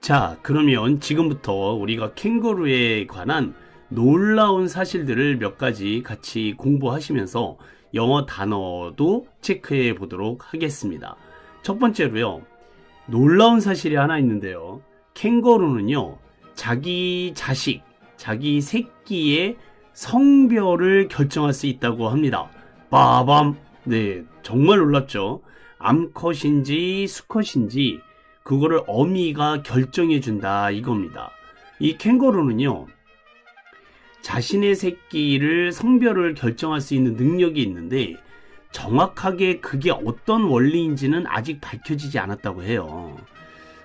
자, 그러면 지금부터 우리가 캥거루에 관한 놀라운 사실들을 몇 가지 같이 공부하시면서 영어 단어도 체크해 보도록 하겠습니다. 첫 번째로요, 놀라운 사실이 하나 있는데요. 캥거루는요, 자기 자식, 자기 새끼의 성별을 결정할 수 있다고 합니다. 빠밤! 네, 정말 놀랍죠? 암컷인지 수컷인지 그거를 어미가 결정해 준다 이겁니다. 이 캥거루는요, 자신의 새끼를 성별을 결정할 수 있는 능력이 있는데 정확하게 그게 어떤 원리인지는 아직 밝혀지지 않았다고 해요.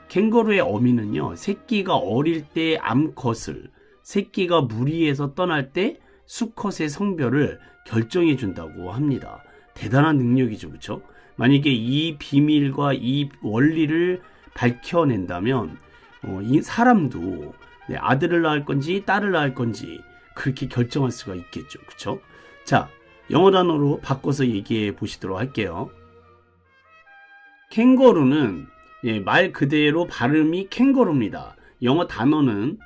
캥거루의 어미는요, 새끼가 어릴 때 암컷을, 새끼가 무리해서 떠날 때 수컷의 성별을 결정해 준다고 합니다. 대단한 능력이죠, 그렇죠? 만약에 이 비밀과 이 원리를 밝혀낸다면 이 사람도 아들을 낳을 건지 딸을 낳을 건지 그렇게 결정할 수가 있겠죠, 그렇죠? 자, 영어 단어로 바꿔서 얘기해 보시도록 할게요. 캥거루는 말 그대로 발음이 캥거루입니다. 영어 단어는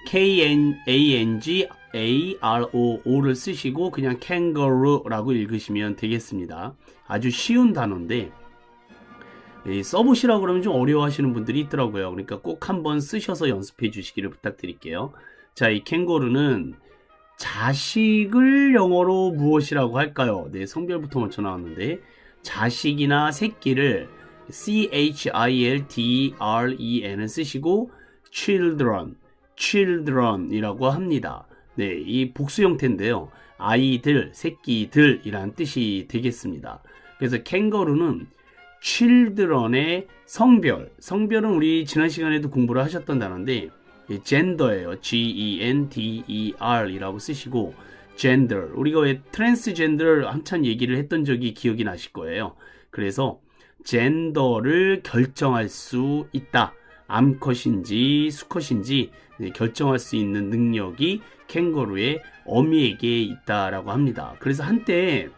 K-N-A-N-G-A-R-O-O를 쓰시고 그냥 kangaroo라고 읽으시면 되겠습니다. 아주 쉬운 단어인데 써보시라고 그러면 좀 어려워하시는 분들이 있더라고요. 그러니까 꼭 한번 쓰셔서 연습해 주시기를 부탁드릴게요. 자, 이 캥거루는 자식을 영어로 무엇이라고 할까요? 네, 성별부터 먼저 나왔는데 자식이나 새끼를 children을 쓰시고 children이라고 합니다. 네, 이 복수 형태인데요. 아이들, 새끼들이라는 뜻이 되겠습니다. 그래서 캥거루는 children의 성별은 우리 지난 시간에도 공부를 하셨던 단어인데 gender예요. G-E-N-D-E-R 이라고 쓰시고 gender, 우리가 왜 트랜스젠더 한참 얘기를 했던 적이 기억이 나실 거예요. 그래서 젠더를 결정할 수 있다. 암컷인지 수컷인지 결정할 수 있는 능력이 캥거루의 어미에게 있다라고 합니다. 그래서 한때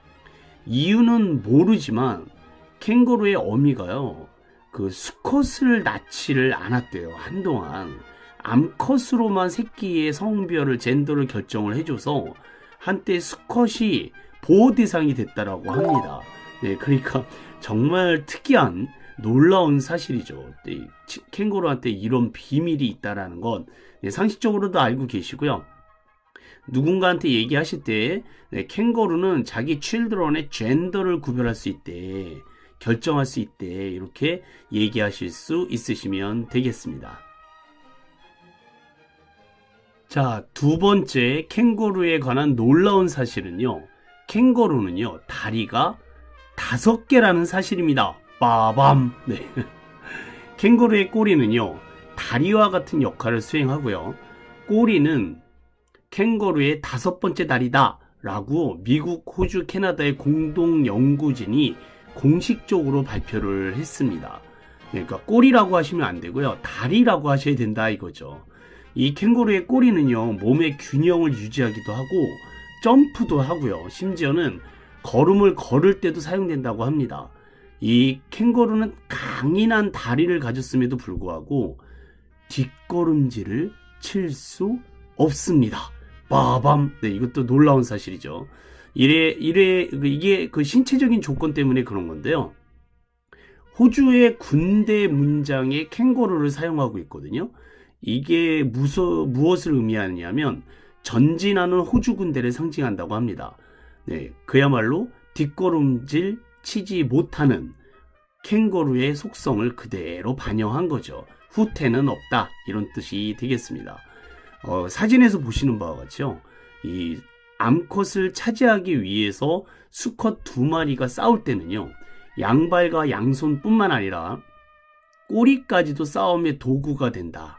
이유는 모르지만 캥거루의 어미가요, 그 수컷을 낳지를 않았대요. 한동안 암컷으로만 새끼의 성별을, 젠더를 결정을 해줘서 한때 수컷이 보호 대상이 됐다라고 합니다. 네, 그러니까 정말 특이한 놀라운 사실이죠. 네, 캥거루한테 이런 비밀이 있다라는 건 상식적으로도 알고 계시고요. 누군가한테 얘기하실 때 캥거루는 자기 children의 젠더를 구별할 수 있대, 결정할 수 있대, 이렇게 얘기하실 수 있으시면 되겠습니다. 자, 두 번째 캥거루에 관한 놀라운 사실은요, 캥거루는요, 다리가 5개라는 사실입니다. 빠밤! 네. 캥거루의 꼬리는요, 다리와 같은 역할을 수행하고요. 꼬리는 캥거루의 5번째 다리다 라고 미국, 호주, 캐나다의 공동 연구진이 공식적으로 발표를 했습니다. 그러니까 꼬리라고 하시면 안 되고요, 다리라고 하셔야 된다 이거죠. 이 캥거루의 꼬리는요, 몸의 균형을 유지하기도 하고 점프도 하고요, 심지어는 걸음을 걸을 때도 사용된다고 합니다. 이 캥거루는 강인한 다리를 가졌음에도 불구하고 뒷걸음질을 칠 수 없습니다. 빠밤! 네, 이것도 놀라운 사실이죠. 이게 그 신체적인 조건 때문에 그런 건데요. 호주의 군대 문장에 캥거루를 사용하고 있거든요. 이게 무엇을 의미하냐면 전진하는 호주 군대를 상징한다고 합니다. 네, 그야말로 뒷걸음질 치지 못하는 캥거루의 속성을 그대로 반영한 거죠. 후퇴는 없다, 이런 뜻이 되겠습니다. 사진에서 보시는 바와 같이요, 이 암컷을 차지하기 위해서 수컷 2마리가 싸울 때는요, 양발과 양손뿐만 아니라 꼬리까지도 싸움의 도구가 된다.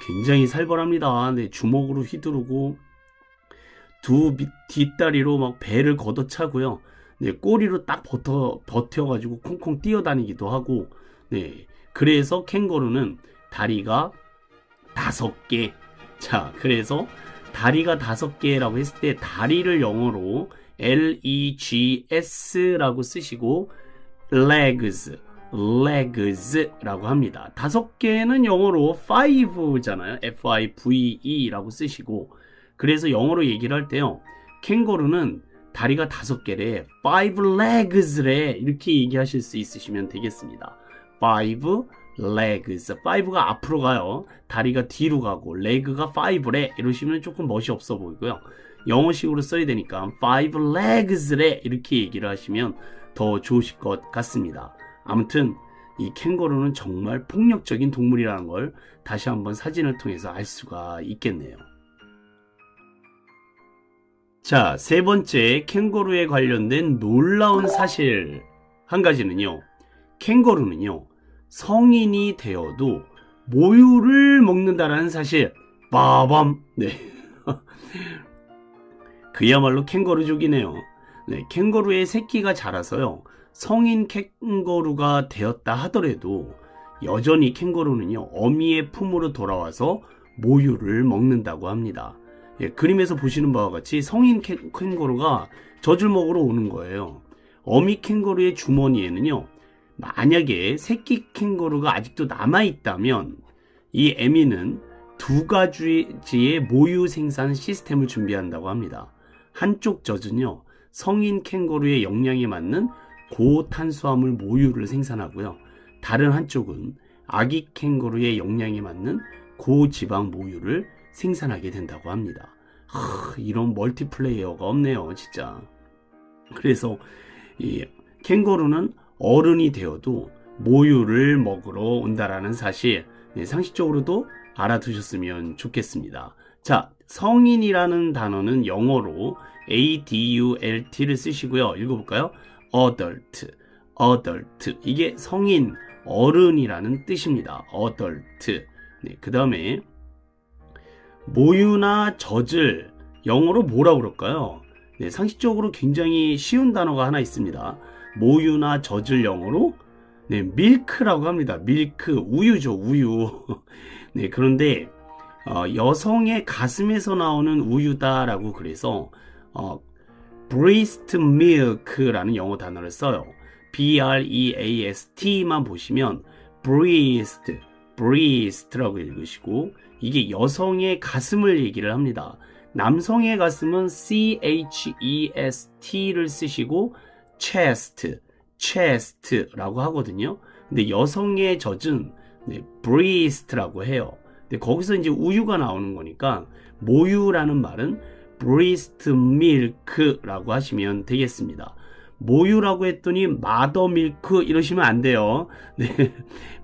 굉장히 살벌합니다. 네, 주먹으로 휘두르고 두 뒷다리로 막 배를 걷어차고요. 네, 꼬리로 딱 버텨가지고 콩콩 뛰어다니기도 하고, 네, 그래서 캥거루는 다리가 5개. 자, 그래서 다리가 5개라고 했을 때 다리를 영어로 legs라고 쓰시고 legs, legs라고 합니다. 5개는 영어로 five잖아요. F-I-V-E라고 쓰시고, 그래서 영어로 얘기를 할 때요, 캥거루는 다리가 5개래, five legs래, 이렇게 얘기하실 수 있으시면 되겠습니다. five legs. 5가 앞으로 가요. 다리가 뒤로 가고, leg가 5래. 이러시면 조금 멋이 없어 보이고요. 영어식으로 써야 되니까 five legs래. 이렇게 얘기를 하시면 더 좋으실 것 같습니다. 아무튼 이 캥거루는 정말 폭력적인 동물이라는 걸 다시 한번 사진을 통해서 알 수가 있겠네요. 자, 세 번째 캥거루에 관련된 놀라운 사실 한 가지는요. 캥거루는요, 성인이 되어도 모유를 먹는다라는 사실. 빠밤. 네. 그야말로 캥거루족이네요. 네, 캥거루의 새끼가 자라서요, 성인 캥거루가 되었다 하더라도 여전히 캥거루는요, 어미의 품으로 돌아와서 모유를 먹는다고 합니다. 예, 그림에서 보시는 바와 같이 성인 캥거루가 젖을 먹으러 오는 거예요. 어미 캥거루의 주머니에는요, 만약에 새끼 캥거루가 아직도 남아있다면 이 애미는 2가지의 모유 생산 시스템을 준비한다고 합니다. 한쪽 젖은요, 성인 캥거루의 영양에 맞는 고탄수화물 모유를 생산하고요, 다른 한쪽은 아기 캥거루의 영양에 맞는 고지방 모유를 생산하게 된다고 합니다. 이런 멀티플레이어가 없네요, 진짜. 그래서 이 캥거루는 어른이 되어도 모유를 먹으러 온다라는 사실, 상식적으로도 알아두셨으면 좋겠습니다. 자, 성인이라는 단어는 영어로 adult를 쓰시고요. 읽어볼까요? adult, adult. 이게 성인, 어른이라는 뜻입니다. adult. 네, 그 다음에 모유나 젖을 영어로 뭐라고 그럴까요? 네, 상식적으로 굉장히 쉬운 단어가 하나 있습니다. 모유나 젖을 영어로 네, 밀크라고 합니다. 밀크, 우유죠, 우유. 네, 그런데 여성의 가슴에서 나오는 우유다라고 그래서 breast milk라는 영어 단어를 써요. breast만 보시면 breast라고 읽으시고, 이게 여성의 가슴을 얘기를 합니다. 남성의 가슴은 chest를 쓰시고 chest라고 하거든요. 근데 여성의 젖은 breast라고 해요. 근데 거기서 이제 우유가 나오는 거니까 모유라는 말은 breast milk라고 하시면 되겠습니다. 모유라고 했더니 mother milk 이러시면 안 돼요. 네,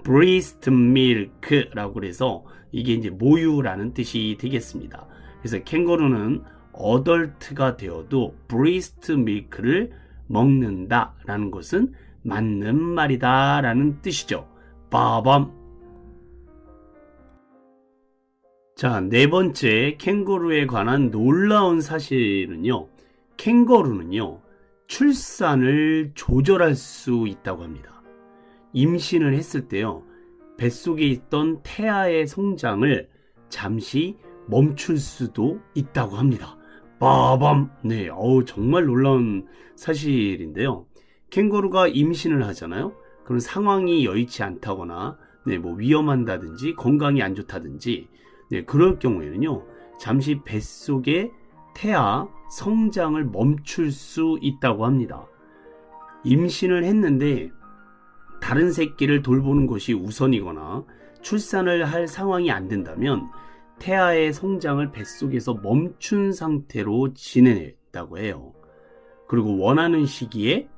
breast milk라고 그래서 이게 이제 모유라는 뜻이 되겠습니다. 그래서 캥거루는 어덜트가 되어도 breast milk를 먹는다라는 것은 맞는 말이다라는 뜻이죠. 빠밤. 자, 네 번째 캥거루에 관한 놀라운 사실은요, 캥거루는요, 출산을 조절할 수 있다고 합니다. 임신을 했을 때요, 뱃속에 있던 태아의 성장을 잠시 멈출 수도 있다고 합니다. 빠밤. 네, 정말 놀라운 사실인데요. 캥거루가 임신을 하잖아요. 그런 상황이 여의치 않다거나, 네, 뭐 위험한다든지 건강이 안 좋다든지, 네, 그럴 경우에는요, 잠시 뱃속의 태아 성장을 멈출 수 있다고 합니다. 임신을 했는데 다른 새끼를 돌보는 것이 우선이거나 출산을 할 상황이 안 된다면 태아의 성장을 뱃속에서 멈춘 상태로 지낸다고 해요. 그리고 원하는 시기에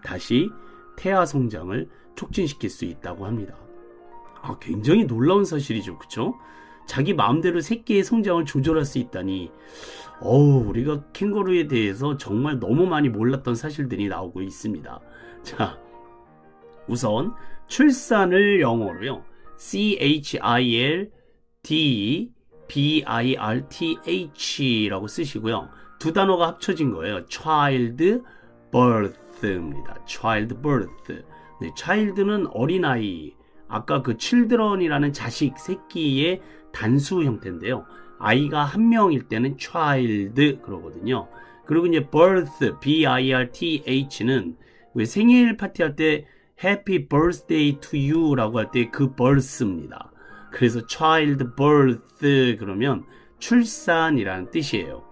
다시 태아 성장을 촉진시킬 수 있다고 합니다. 굉장히 놀라운 사실이죠, 그쵸? 자기 마음대로 새끼의 성장을 조절할 수 있다니, 우리가 캥거루에 대해서 정말 너무 많이 몰랐던 사실들이 나오고 있습니다. 자, 우선 출산을 영어로요, childbirth라고 쓰시고요. 두 단어가 합쳐진 거예요. childbirth입니다. childbirth. 네, child는 어린아이, 아까 그 children이라는 자식, 새끼의 단수 형태인데요. 아이가 한 명일 때는 child 그러거든요. 그리고 이제 birth, birth는 왜 생일 파티할 때 Happy birthday to you 라고 할 때 그 birth입니다. 그래서 child birth 그러면 출산이라는 뜻이에요.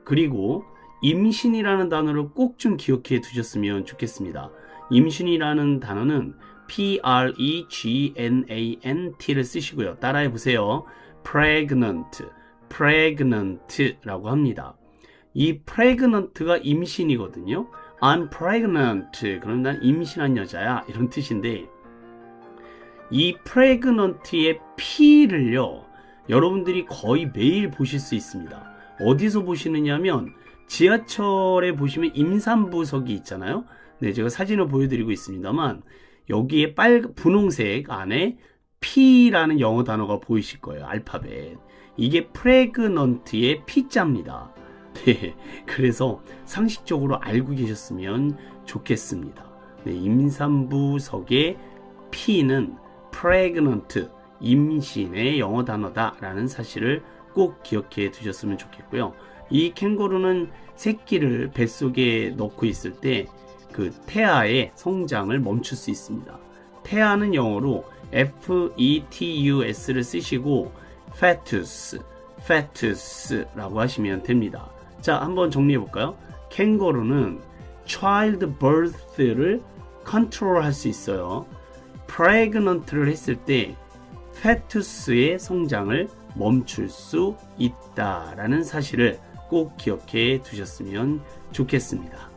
그리고 임신이라는 단어를 꼭 좀 기억해 두셨으면 좋겠습니다. 임신이라는 단어는 pregnant를 쓰시고요. 따라해 보세요. pregnant라고 합니다. 이 pregnant가 임신이거든요. I'm pregnant. 그럼 난 임신한 여자야. 이런 뜻인데 이 pregnant의 P를요. 여러분들이 거의 매일 보실 수 있습니다. 어디서 보시느냐면 지하철에 보시면 임산부석이 있잖아요. 네, 제가 사진을 보여드리고 있습니다만 여기에 분홍색 안에 P라는 영어 단어가 보이실 거예요. 알파벳. 이게 pregnant의 P자입니다. 네, 그래서 상식적으로 알고 계셨으면 좋겠습니다. 네, 임산부석의 P는 pregnant, 임신의 영어 단어다라는 사실을 꼭 기억해 두셨으면 좋겠고요. 이 캥거루는 새끼를 뱃속에 넣고 있을 때 그 태아의 성장을 멈출 수 있습니다. 태아는 영어로 fetus를 쓰시고 fetus라고 하시면 됩니다. 자, 한번 정리해 볼까요? 캥거루는 child birth를 컨트롤 할 수 있어요. pregnant를 했을 때 fetus의 성장을 멈출 수 있다라는 사실을 꼭 기억해 두셨으면 좋겠습니다.